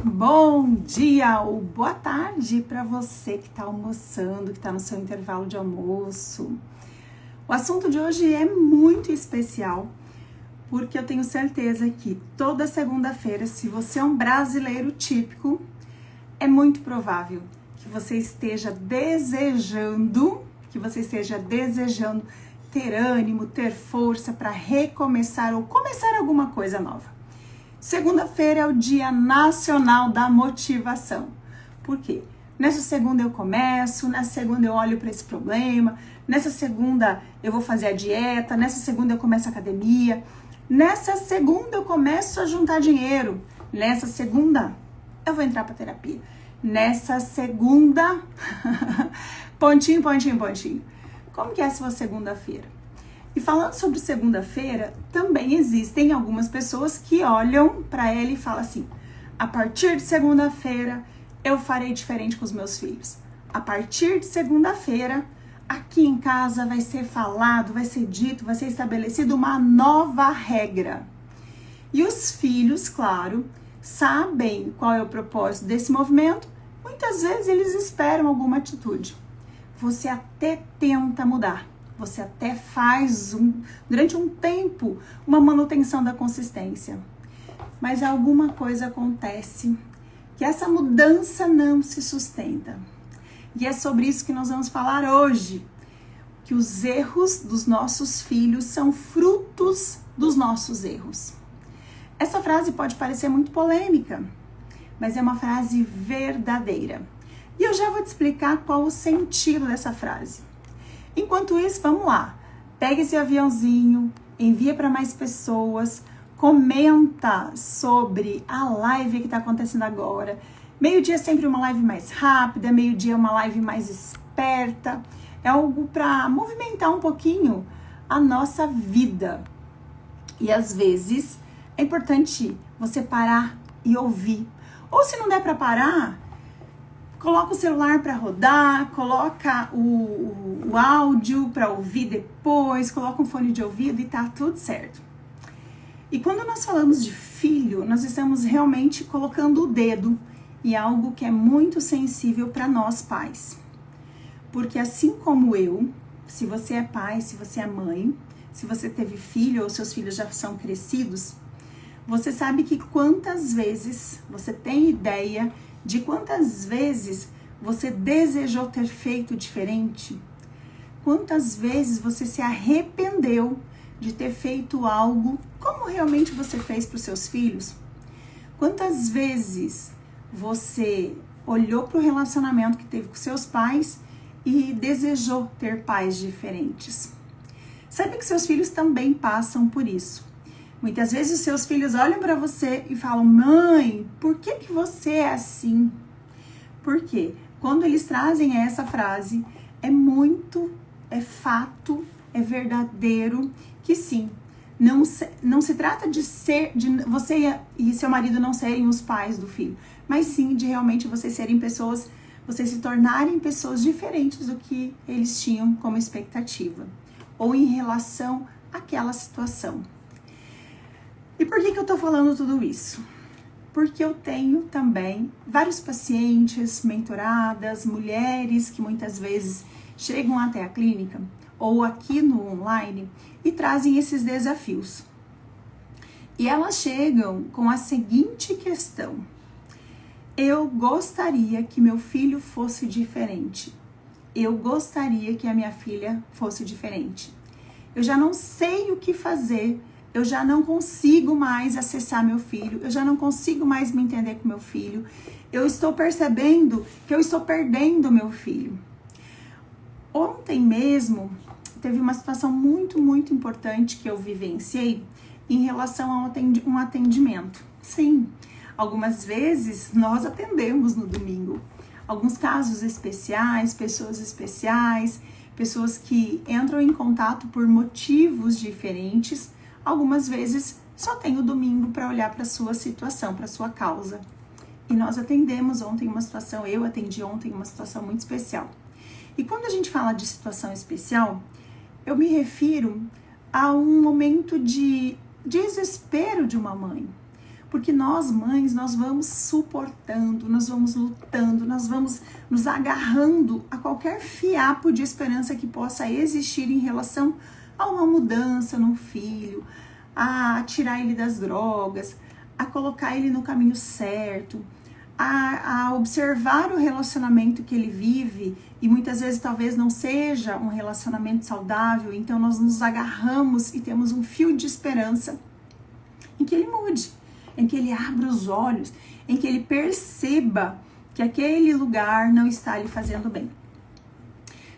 Bom dia ou boa tarde para você que está almoçando, que está no seu intervalo de almoço. O assunto de hoje é muito especial, porque eu tenho certeza que toda segunda-feira, se você é um brasileiro típico, é muito provável que você esteja desejando ter ânimo, ter força para recomeçar ou começar alguma coisa nova. Segunda-feira é o Dia Nacional da Motivação. Por quê? Nessa segunda eu começo, nessa segunda eu olho para esse problema, nessa segunda eu vou fazer a dieta, nessa segunda eu começo a academia, nessa segunda eu começo a juntar dinheiro, nessa segunda eu vou entrar para terapia, nessa segunda... pontinho. Como que é a sua segunda-feira? E falando sobre segunda-feira, também existem algumas pessoas que olham para ela e falam assim: a partir de segunda-feira eu farei diferente com os meus filhos. A partir de segunda-feira, aqui em casa vai ser falado, vai ser dito, vai ser estabelecido uma nova regra. E os filhos, claro, sabem qual é o propósito desse movimento. Muitas vezes eles esperam alguma atitude. Você até tenta mudar. Você até faz, durante um tempo, uma manutenção da consistência. Mas alguma coisa acontece que essa mudança não se sustenta. E é sobre isso que nós vamos falar hoje. Que os erros dos nossos filhos são frutos dos nossos erros. Essa frase pode parecer muito polêmica, mas é uma frase verdadeira. E eu já vou te explicar qual o sentido dessa frase. Enquanto isso, vamos lá. Pega esse aviãozinho, envia para mais pessoas, comenta sobre a live que está acontecendo agora. Meio-dia é sempre uma live mais rápida, meio-dia é uma live mais esperta. É algo para movimentar um pouquinho a nossa vida. E às vezes é importante você parar e ouvir. Ou se não der para parar, coloca o celular para rodar, coloca o áudio para ouvir depois, coloca um fone de ouvido e tá tudo certo. E quando nós falamos de filho, nós estamos realmente colocando o dedo em algo que é muito sensível para nós pais. Porque assim como eu, se você é pai, se você é mãe, se você teve filho ou seus filhos já são crescidos, você sabe que quantas vezes você tem ideia de quantas vezes você desejou ter feito diferente? Quantas vezes você se arrependeu de ter feito algo como realmente você fez para os seus filhos? Quantas vezes você olhou para o relacionamento que teve com seus pais e desejou ter pais diferentes? Sabe que seus filhos também passam por isso. Muitas vezes os seus filhos olham para você e falam: mãe, por que você é assim? Por quê? Quando eles trazem essa frase, é fato, é verdadeiro que sim, não se trata de você e seu marido não serem os pais do filho, mas sim de realmente vocês se tornarem pessoas diferentes do que eles tinham como expectativa, ou em relação àquela situação. E por que eu tô falando tudo isso? Porque eu tenho também vários pacientes, mentoradas, mulheres que muitas vezes chegam até a clínica ou aqui no online e trazem esses desafios. E elas chegam com a seguinte questão: eu gostaria que meu filho fosse diferente. Eu gostaria que a minha filha fosse diferente. Eu já não sei o que fazer. Eu já não consigo mais acessar meu filho, eu já não consigo mais me entender com meu filho, eu estou percebendo que eu estou perdendo meu filho. Ontem mesmo, teve uma situação muito importante que eu vivenciei em relação a um atendimento. Sim, algumas vezes nós atendemos no domingo. Alguns casos especiais, pessoas que entram em contato por motivos diferentes. Algumas vezes só tem o domingo para olhar para a sua situação, para a sua causa. E nós atendemos ontem uma situação, eu atendi ontem uma situação muito especial. E quando a gente fala de situação especial, eu me refiro a um momento de desespero de uma mãe. Porque nós, mães, nós vamos suportando, nós vamos lutando, nós vamos nos agarrando a qualquer fiapo de esperança que possa existir em relação a uma mudança no filho, a tirar ele das drogas, a colocar ele no caminho certo, a observar o relacionamento que ele vive, e muitas vezes talvez não seja um relacionamento saudável, então nós nos agarramos e temos um fio de esperança em que ele mude, em que ele abra os olhos, em que ele perceba que aquele lugar não está lhe fazendo bem.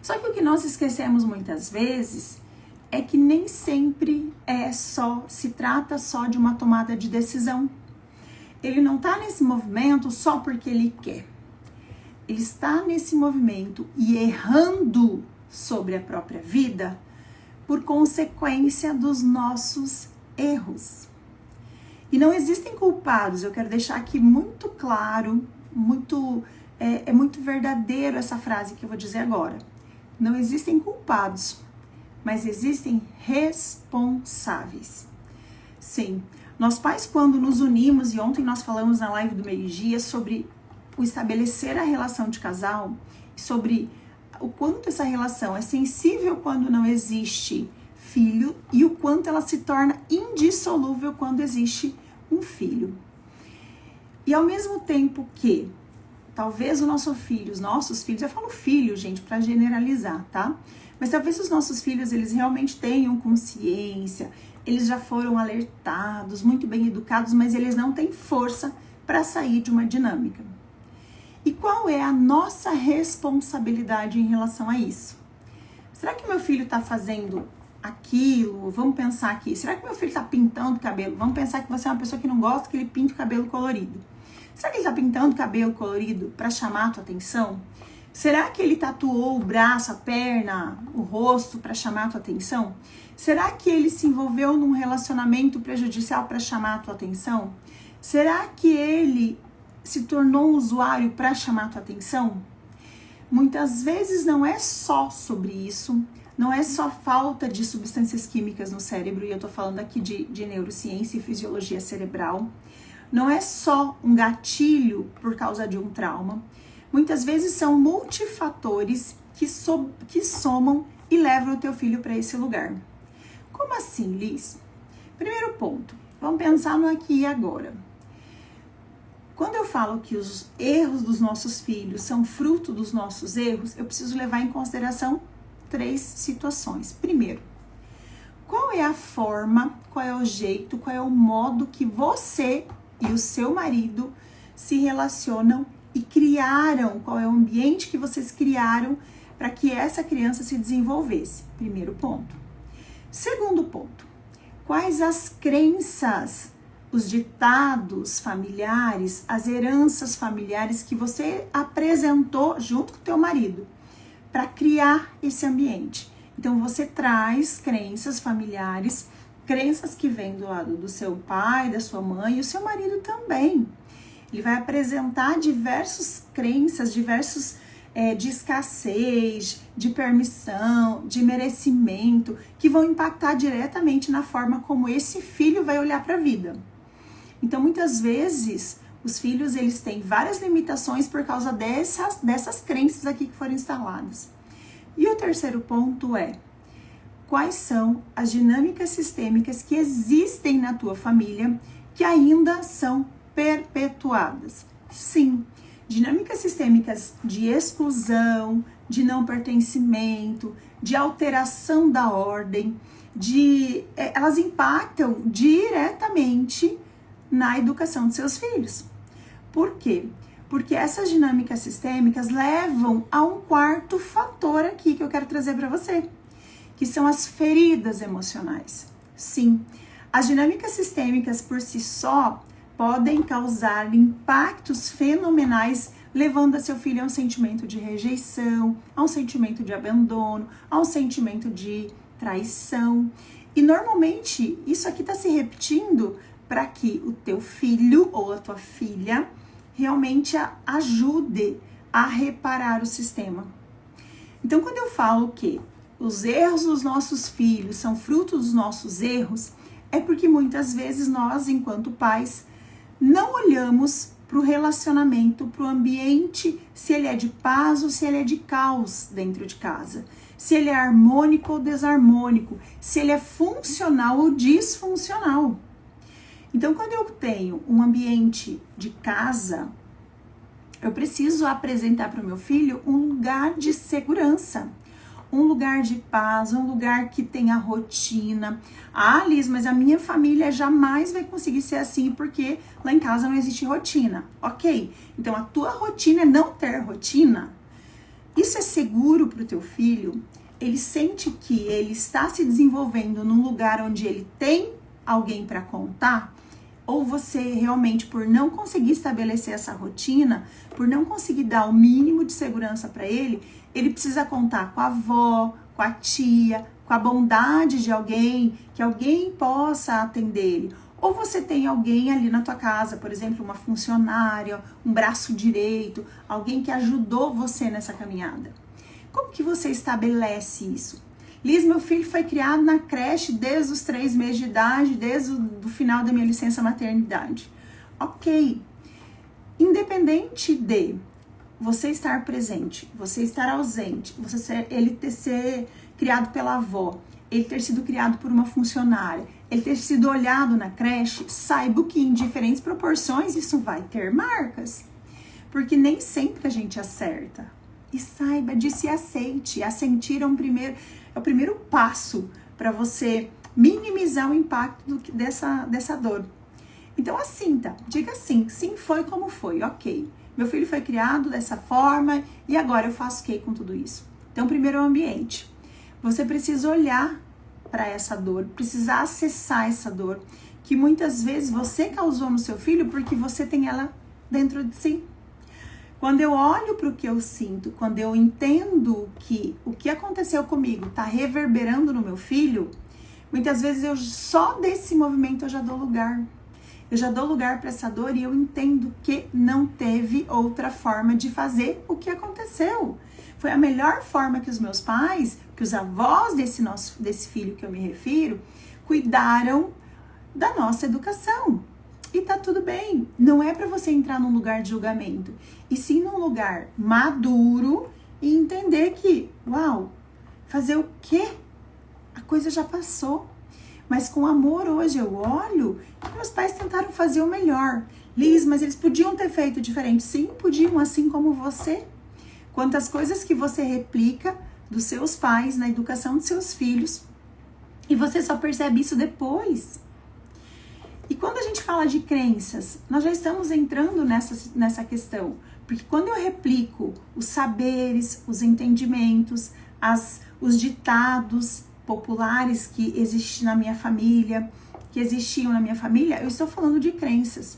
Só que o que nós esquecemos muitas vezes é que nem sempre se trata só de uma tomada de decisão. Ele não está nesse movimento só porque ele quer. Ele está nesse movimento e errando sobre a própria vida por consequência dos nossos erros. E não existem culpados, eu quero deixar aqui muito claro, é muito verdadeiro essa frase que eu vou dizer agora. Não existem culpados, mas existem responsáveis. Sim, nós pais, quando nos unimos, e ontem nós falamos na live do meio-dia sobre o estabelecer a relação de casal, sobre o quanto essa relação é sensível quando não existe filho e o quanto ela se torna indissolúvel quando existe um filho. E ao mesmo tempo que talvez os nossos filhos, eu falo filho, gente, para generalizar, tá? Mas talvez os nossos filhos, eles realmente tenham consciência, eles já foram alertados, muito bem educados, mas eles não têm força para sair de uma dinâmica. E qual é a nossa responsabilidade em relação a isso? Será que meu filho está fazendo aquilo? Vamos pensar aqui. Será que meu filho está pintando o cabelo? Vamos pensar que você é uma pessoa que não gosta que ele pinte o cabelo colorido. Será que ele está pintando o cabelo colorido para chamar a tua atenção? Será que ele tatuou o braço, a perna, o rosto para chamar a tua atenção? Será que ele se envolveu num relacionamento prejudicial para chamar a tua atenção? Será que ele se tornou um usuário para chamar a tua atenção? Muitas vezes não é só sobre isso, não é só falta de substâncias químicas no cérebro, e eu tô falando aqui de neurociência e fisiologia cerebral. Não é só um gatilho por causa de um trauma. Muitas vezes são multifatores que somam e levam o teu filho para esse lugar. Como assim, Liz? Primeiro ponto, vamos pensar no aqui e agora. Quando eu falo que os erros dos nossos filhos são fruto dos nossos erros, eu preciso levar em consideração 3 situações. Primeiro, qual é a forma, qual é o jeito, qual é o modo que você e o seu marido se relacionam e criaram, qual é o ambiente que vocês criaram para que essa criança se desenvolvesse? Primeiro ponto. Segundo ponto, quais as crenças, os ditados familiares, as heranças familiares que você apresentou junto com o teu marido para criar esse ambiente? Então você traz crenças familiares, crenças que vêm do lado do seu pai, da sua mãe e o seu marido também. Ele vai apresentar diversas crenças, diversos de escassez, de permissão, de merecimento, que vão impactar diretamente na forma como esse filho vai olhar para a vida. Então, muitas vezes, os filhos eles têm várias limitações por causa dessas crenças aqui que foram instaladas. E o terceiro ponto é: quais são as dinâmicas sistêmicas que existem na tua família que ainda são perpetuadas? Sim, dinâmicas sistêmicas de exclusão, de não pertencimento, de alteração da ordem, elas impactam diretamente na educação de seus filhos. Por quê? Porque essas dinâmicas sistêmicas levam a um quarto fator aqui que eu quero trazer para você, que são as feridas emocionais. Sim, as dinâmicas sistêmicas por si só podem causar impactos fenomenais, levando a seu filho a um sentimento de rejeição, a um sentimento de abandono, a um sentimento de traição. E normalmente isso aqui está se repetindo para que o teu filho ou a tua filha realmente ajude a reparar o sistema. Então, quando eu falo que os erros dos nossos filhos são fruto dos nossos erros, é porque muitas vezes nós, enquanto pais, não olhamos para o relacionamento, para o ambiente, se ele é de paz ou se ele é de caos dentro de casa, se ele é harmônico ou desarmônico, se ele é funcional ou disfuncional. Então, quando eu tenho um ambiente de casa, eu preciso apresentar para o meu filho um lugar de segurança, um lugar de paz, um lugar que tenha rotina. Ah, Liz, mas a minha família jamais vai conseguir ser assim porque lá em casa não existe rotina. Ok, então a tua rotina é não ter rotina. Isso é seguro para o teu filho? Ele sente que ele está se desenvolvendo num lugar onde ele tem alguém para contar? Ou você realmente, por não conseguir estabelecer essa rotina, por não conseguir dar o mínimo de segurança para ele, ele precisa contar com a avó, com a tia, com a bondade de alguém, que alguém possa atender ele. Ou você tem alguém ali na tua casa, por exemplo, uma funcionária, um braço direito, alguém que ajudou você nessa caminhada. Como que você estabelece isso? Liz, meu filho foi criado na creche desde os 3 meses de idade, desde o final da minha licença maternidade. Ok. Independente de você estar presente, você estar ausente, ele ter ser criado pela avó, ele ter sido criado por uma funcionária, ele ter sido olhado na creche, saiba que em diferentes proporções isso vai ter marcas. Porque nem sempre a gente acerta. E saiba disso e aceite. Assentir é o primeiro passo para você minimizar o impacto dessa dor. Então assinta, diga sim foi como foi, ok. Meu filho foi criado dessa forma e agora eu faço o que com tudo isso? Então primeiro é o ambiente. Você precisa olhar para essa dor, precisa acessar essa dor, que muitas vezes você causou no seu filho porque você tem ela dentro de si. Quando eu olho para o que eu sinto, quando eu entendo que o que aconteceu comigo está reverberando no meu filho, muitas vezes eu só desse movimento eu já dou lugar. Eu já dou lugar para essa dor e eu entendo que não teve outra forma de fazer o que aconteceu. Foi a melhor forma que os meus pais, que os avós desse filho que eu me refiro, cuidaram da nossa educação. E tá tudo bem, não é para você entrar num lugar de julgamento, e sim num lugar maduro e entender que, uau, fazer o quê? A coisa já passou. Mas com amor hoje eu olho que meus pais tentaram fazer o melhor. Liz, mas eles podiam ter feito diferente. Sim, podiam, assim como você. Quantas coisas que você replica dos seus pais na educação dos seus filhos e você só percebe isso depois. E quando a gente fala de crenças, nós já estamos entrando nessa questão. Porque quando eu replico os saberes, os entendimentos, os ditados populares que existem na minha família, que existiam na minha família, eu estou falando de crenças.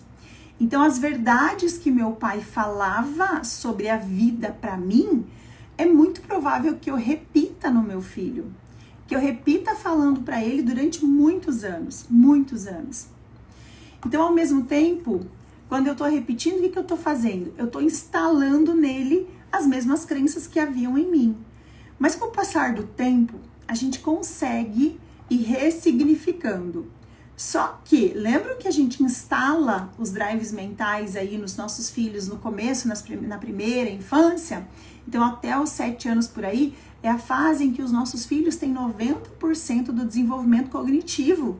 Então, as verdades que meu pai falava sobre a vida para mim, é muito provável que eu repita no meu filho. Que eu repita falando para ele durante muitos anos, muitos anos. Então, ao mesmo tempo, quando eu estou repetindo, o que eu estou fazendo? Eu estou instalando nele as mesmas crenças que haviam em mim. Mas com o passar do tempo, a gente consegue ir ressignificando. Só que, lembra que a gente instala os drives mentais aí nos nossos filhos no começo, na primeira infância? Então, até os 7 anos por aí, é a fase em que os nossos filhos têm 90% do desenvolvimento cognitivo.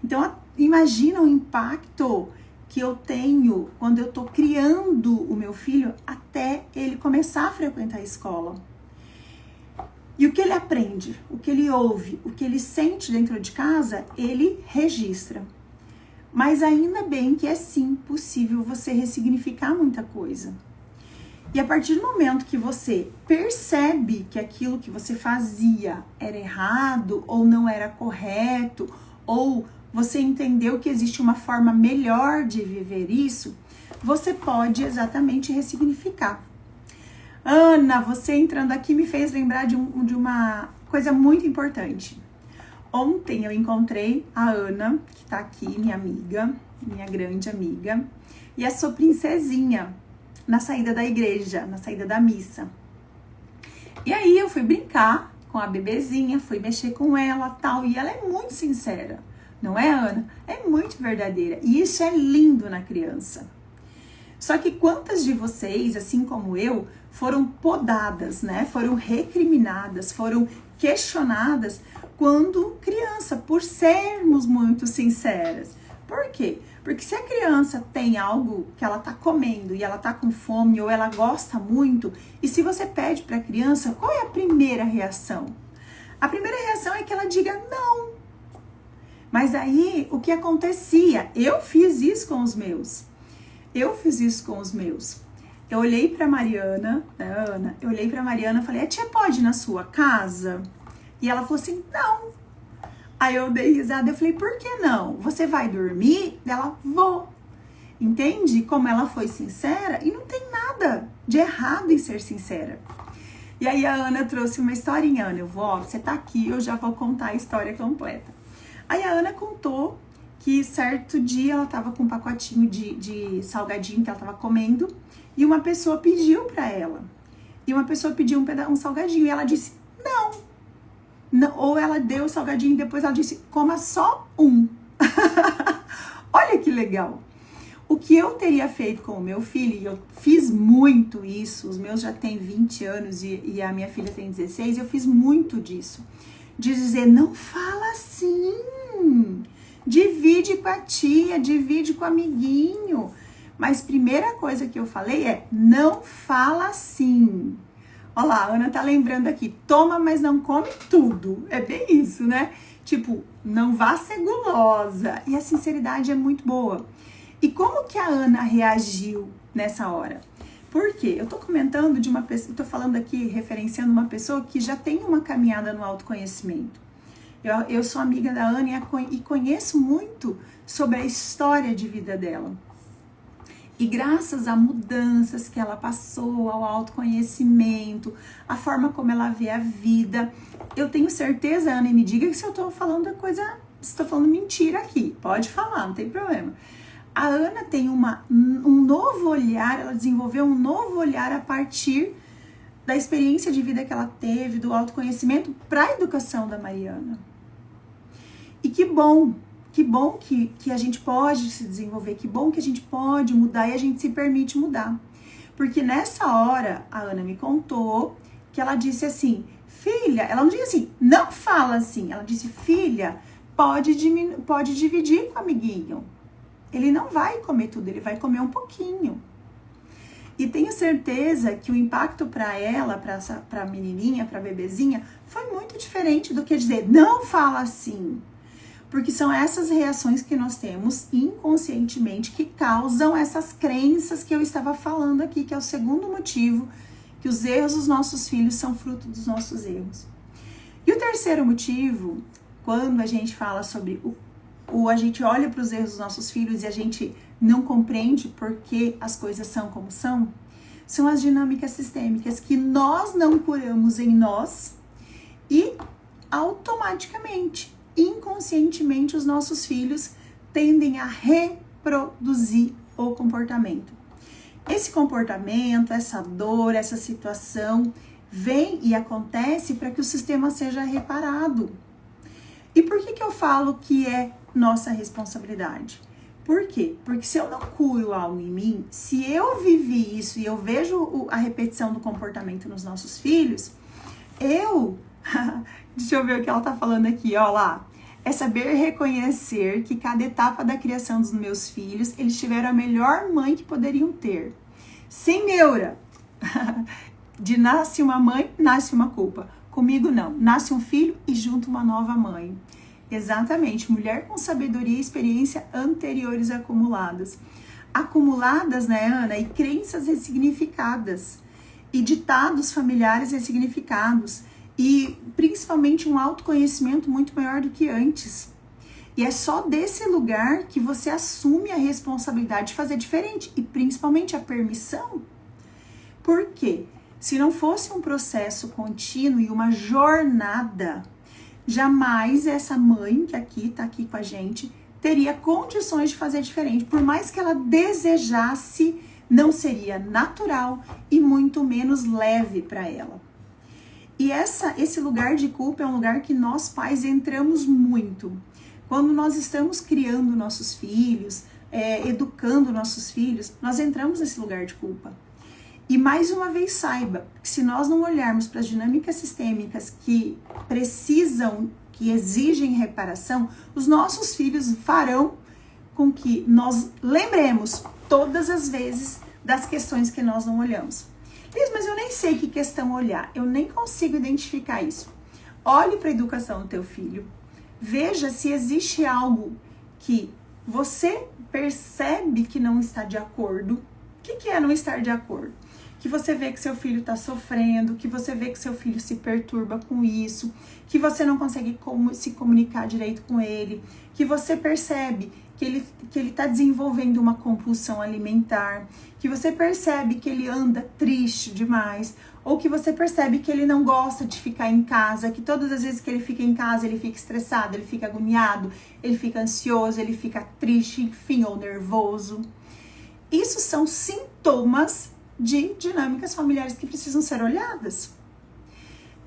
Então, imagina o impacto que eu tenho quando eu estou criando o meu filho até ele começar a frequentar a escola. E o que ele aprende, o que ele ouve, o que ele sente dentro de casa, ele registra. Mas ainda bem que é sim possível você ressignificar muita coisa. E a partir do momento que você percebe que aquilo que você fazia era errado ou não era correto, ou você entendeu que existe uma forma melhor de viver isso, você pode exatamente ressignificar. Ana, você entrando aqui me fez lembrar de uma coisa muito importante. Ontem eu encontrei a Ana, que tá aqui, minha amiga, minha grande amiga, e a sua princesinha na saída da igreja, na saída da missa. E aí eu fui brincar com a bebezinha, fui mexer com ela, tal, e ela é muito sincera. Não é, Ana? É muito verdadeira. E isso é lindo na criança. Só que quantas de vocês, assim como eu, foram podadas, né? Foram recriminadas, foram questionadas quando criança, por sermos muito sinceras. Por quê? Porque se a criança tem algo que ela tá comendo e ela tá com fome ou ela gosta muito, e se você pede para a criança, qual é a primeira reação? A primeira reação é que ela diga não. Mas aí, o que acontecia? Eu fiz isso com os meus. Eu olhei pra Mariana, né, Ana? Eu olhei pra Mariana e falei, a tia pode ir na sua casa? E ela falou assim, não. Aí eu dei risada, eu falei, por que não? Você vai dormir? Ela, vou. Entende como ela foi sincera? E não tem nada de errado em ser sincera. E aí a Ana trouxe uma historinha, Ana, você tá aqui, eu já vou contar a história completa. Aí a Ana contou que certo dia ela tava com um pacotinho de salgadinho que ela tava comendo e uma pessoa pediu pra ela. E uma pessoa pediu um salgadinho e ela disse, não. Ou ela deu o salgadinho e depois ela disse, coma só um. Olha que legal. O que eu teria feito com o meu filho, e eu fiz muito isso, os meus já têm 20 anos e a minha filha tem 16, eu fiz muito disso. De dizer, não fala assim, divide com a tia, divide com o amiguinho. Mas primeira coisa que eu falei é, não fala assim. Olha lá, a Ana tá lembrando aqui, toma, mas não come tudo. É bem isso, né? Tipo, não vá ser gulosa. E a sinceridade é muito boa. E como que a Ana reagiu nessa hora? Por quê? Eu tô comentando de uma pessoa, tô falando aqui, referenciando uma pessoa que já tem uma caminhada no autoconhecimento. Eu sou amiga da Ana e conheço muito sobre a história de vida dela. E graças a mudanças que ela passou, ao autoconhecimento, a forma como ela vê a vida, eu tenho certeza, Ana, e me diga que se eu tô falando se tô falando mentira aqui, pode falar, não tem problema. A Ana tem um novo olhar, ela desenvolveu um novo olhar a partir da experiência de vida que ela teve, do autoconhecimento para a educação da Mariana. E que bom que a gente pode se desenvolver, que bom que a gente pode mudar e a gente se permite mudar. Porque nessa hora, a Ana me contou que ela disse assim, filha, ela não disse assim, não fala assim, ela disse, filha, pode dividir com o amiguinho. Ele não vai comer tudo, ele vai comer um pouquinho. E tenho certeza que o impacto para ela, para a menininha, para a bebezinha, foi muito diferente do que dizer, não fala assim. Porque são essas reações que nós temos inconscientemente que causam essas crenças que eu estava falando aqui, que é o segundo motivo, que os erros dos nossos filhos são fruto dos nossos erros. E o terceiro motivo, quando a gente fala sobre a gente olha para os erros dos nossos filhos e a gente não compreende por que as coisas são como são as dinâmicas sistêmicas que nós não curamos em nós e automaticamente, inconscientemente, os nossos filhos tendem a reproduzir o comportamento. Esse comportamento, essa dor, essa situação vem e acontece para que o sistema seja reparado. E por que eu falo que é nossa responsabilidade? Por quê? Porque se eu não curo algo em mim, se eu vivi isso e eu vejo a repetição do comportamento nos nossos filhos, deixa eu ver o que ela tá falando aqui, ó lá. É saber reconhecer que cada etapa da criação dos meus filhos, eles tiveram a melhor mãe que poderiam ter. Sem neura. De nasce uma mãe, nasce uma culpa. Comigo não. Nasce um filho e junto uma nova mãe. Exatamente. Mulher com sabedoria e experiência anteriores acumuladas. Acumuladas, né, Ana? E crenças ressignificadas. E ditados familiares ressignificados. E principalmente um autoconhecimento muito maior do que antes. E é só desse lugar que você assume a responsabilidade de fazer diferente. E principalmente a permissão. Por quê? Se não fosse um processo contínuo e uma jornada, jamais essa mãe que aqui está aqui com a gente teria condições de fazer diferente. Por mais que ela desejasse, não seria natural e muito menos leve para ela. E esse lugar de culpa é um lugar que nós pais entramos muito. Quando nós estamos criando nossos filhos, educando nossos filhos, nós entramos nesse lugar de culpa. E mais uma vez saiba que se nós não olharmos para as dinâmicas sistêmicas que precisam, que exigem reparação, os nossos filhos farão com que nós lembremos todas as vezes das questões que nós não olhamos. Liz, mas eu nem sei que questão olhar, eu nem consigo identificar isso. Olhe para a educação do teu filho, veja se existe algo que você percebe que não está de acordo. O que é não estar de acordo? Que você vê que seu filho está sofrendo, que você vê que seu filho se perturba com isso, que você não consegue se comunicar direito com ele, que você percebe que ele está desenvolvendo uma compulsão alimentar, que você percebe que ele anda triste demais, ou que você percebe que ele não gosta de ficar em casa, que todas as vezes que ele fica em casa ele fica estressado, ele fica agoniado, ele fica ansioso, ele fica triste, enfim, ou nervoso. Isso são sintomas de dinâmicas familiares que precisam ser olhadas.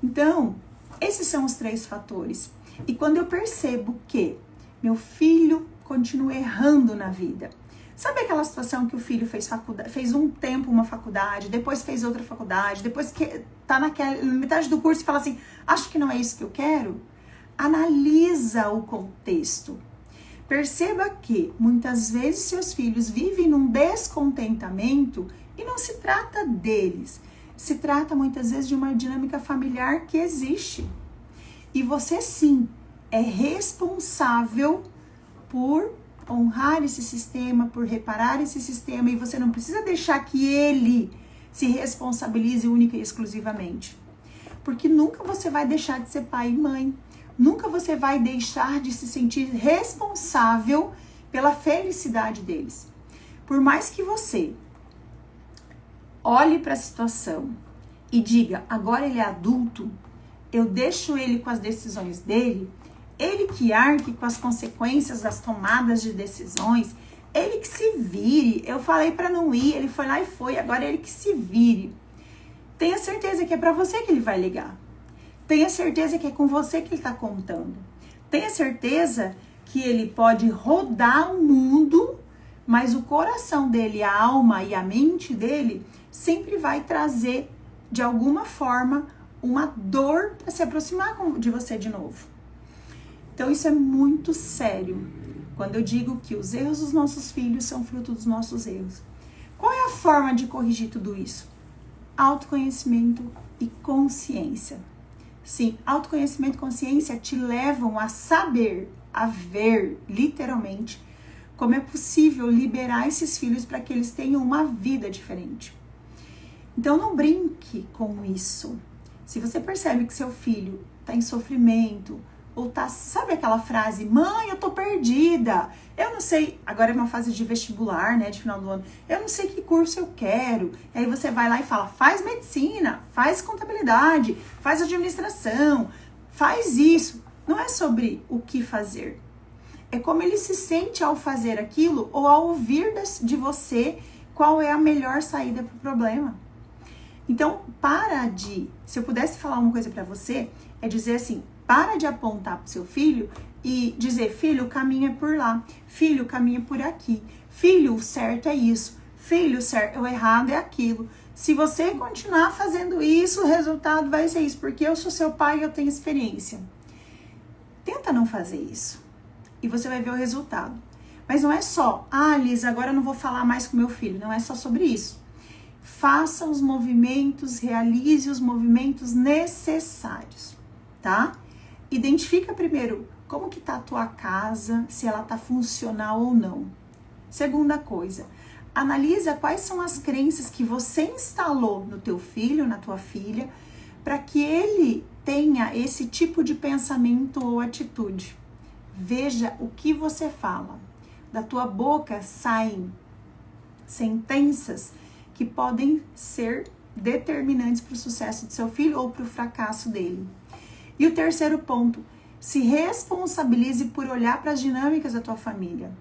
Então, esses são os 3 fatores. E quando eu percebo que meu filho continua errando na vida, sabe aquela situação que o filho fez um tempo uma faculdade, depois fez outra faculdade, depois que tá na metade do curso e fala assim, acho que não é isso que eu quero? Analisa o contexto. Perceba que muitas vezes seus filhos vivem num descontentamento e não se trata deles. Se trata muitas vezes de uma dinâmica familiar que existe. E você sim é responsável por honrar esse sistema, por reparar esse sistema. E você não precisa deixar que ele se responsabilize única e exclusivamente. Porque nunca você vai deixar de ser pai e mãe. Nunca você vai deixar de se sentir responsável pela felicidade deles. Por mais que você olhe para a situação e diga, agora ele é adulto, eu deixo ele com as decisões dele, ele que arque com as consequências das tomadas de decisões, ele que se vire. Eu falei para não ir, ele foi lá e foi, agora ele que se vire. Tenha certeza que é para você que ele vai ligar. Tenha certeza que é com você que ele está contando. Tenha certeza que ele pode rodar o mundo, mas o coração dele, a alma e a mente dele sempre vai trazer, de alguma forma, uma dor para se aproximar de você de novo. Então isso é muito sério, quando eu digo que os erros dos nossos filhos são fruto dos nossos erros. Qual é a forma de corrigir tudo isso? Autoconhecimento e consciência. Sim, autoconhecimento e consciência te levam a saber, a ver, literalmente, como é possível liberar esses filhos para que eles tenham uma vida diferente. Então não brinque com isso. Se você percebe que seu filho está em sofrimento, ou tá, sabe aquela frase, mãe, eu tô perdida, eu não sei, agora é uma fase de vestibular, né, de final do ano, eu não sei que curso eu quero. Aí você vai lá e fala, faz medicina, faz contabilidade, faz administração, faz isso. Não é sobre o que fazer, é como ele se sente ao fazer aquilo ou ao ouvir de você qual é a melhor saída para o problema. Então, se eu pudesse falar uma coisa para você, é dizer assim, para de apontar para o seu filho e dizer, filho, o caminho é por lá, filho, o caminho é por aqui, filho, o certo é isso, filho, o errado é aquilo. Se você continuar fazendo isso, o resultado vai ser isso, porque eu sou seu pai e eu tenho experiência. Tenta não fazer isso e você vai ver o resultado. Mas não é só, Liz, agora eu não vou falar mais com meu filho, não é só sobre isso. Faça os movimentos, realize os movimentos necessários, tá? Identifica primeiro como que tá a tua casa, se ela tá funcional ou não. Segunda coisa, analisa quais são as crenças que você instalou no teu filho, na tua filha, para que ele tenha esse tipo de pensamento ou atitude. Veja o que você fala. Da tua boca saem sentenças que podem ser determinantes para o sucesso do seu filho ou para o fracasso dele. E o terceiro ponto, se responsabilize por olhar para as dinâmicas da tua família.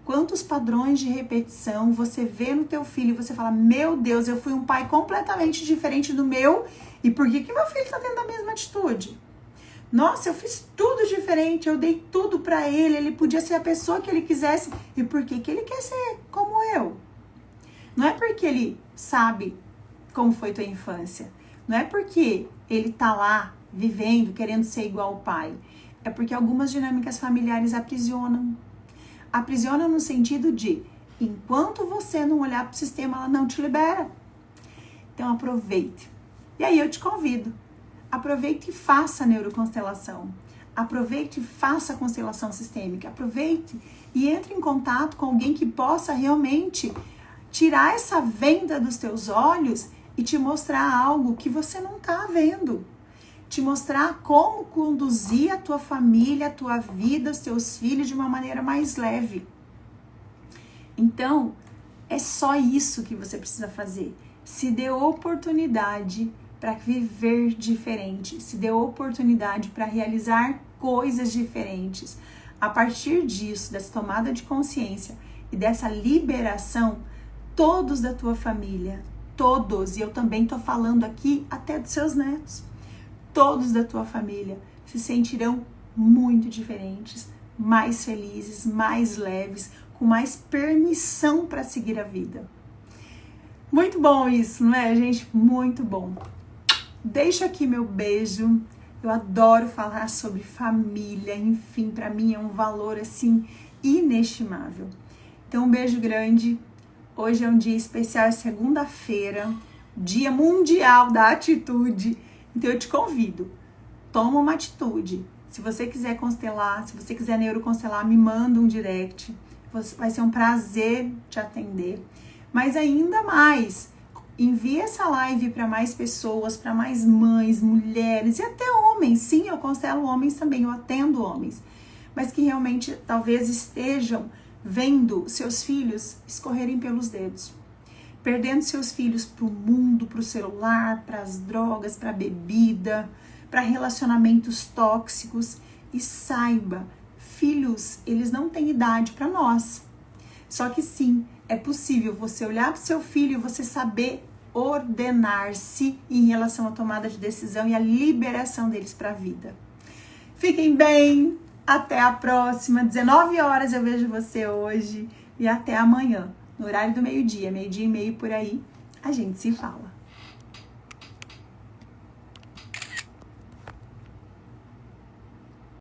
Quantos padrões de repetição você vê no teu filho e você fala, meu Deus, eu fui um pai completamente diferente do meu, e por que meu filho está tendo a mesma atitude? Nossa, eu fiz tudo diferente, eu dei tudo pra ele, ele podia ser a pessoa que ele quisesse. E por que ele quer ser como eu? Não é porque ele sabe como foi tua infância. Não é porque ele tá lá vivendo, querendo ser igual ao pai. É porque algumas dinâmicas familiares aprisionam. Aprisionam no sentido de, enquanto você não olhar pro sistema, ela não te libera. Então aproveite. E aí eu te convido. Aproveite e faça a neuroconstelação. Aproveite e faça a constelação sistêmica. Aproveite e entre em contato com alguém que possa realmente tirar essa venda dos teus olhos e te mostrar algo que você não está vendo. Te mostrar como conduzir a tua família, a tua vida, os teus filhos de uma maneira mais leve. Então, é só isso que você precisa fazer. Se dê oportunidade para viver diferente, se dê oportunidade para realizar coisas diferentes. A partir disso, dessa tomada de consciência e dessa liberação, todos da tua família, todos, e eu também estou falando aqui até dos seus netos, todos da tua família se sentirão muito diferentes, mais felizes, mais leves, com mais permissão para seguir a vida. Muito bom isso, não é, gente? Muito bom. Deixo aqui meu beijo. Eu adoro falar sobre família, enfim, para mim é um valor assim inestimável. Então um beijo grande. Hoje é um dia especial, é segunda-feira, Dia Mundial da Atitude. Então eu te convido, toma uma atitude. Se você quiser constelar, se você quiser neuroconstelar, me manda um direct. Vai ser um prazer te atender. Mas ainda mais, envie essa live para mais pessoas, para mais mães, mulheres e até homens. Sim, eu constelo homens também, eu atendo homens. Mas que realmente talvez estejam vendo seus filhos escorrerem pelos dedos. Perdendo seus filhos para o mundo, para o celular, para as drogas, para a bebida, para relacionamentos tóxicos. E saiba, filhos, eles não têm idade para nós. Só que sim, é possível você olhar para o seu filho e você saber ordenar-se em relação à tomada de decisão e à liberação deles para a vida. Fiquem bem, até a próxima, 19 horas eu vejo você hoje e até amanhã, no horário do meio-dia e meio por aí, a gente se fala.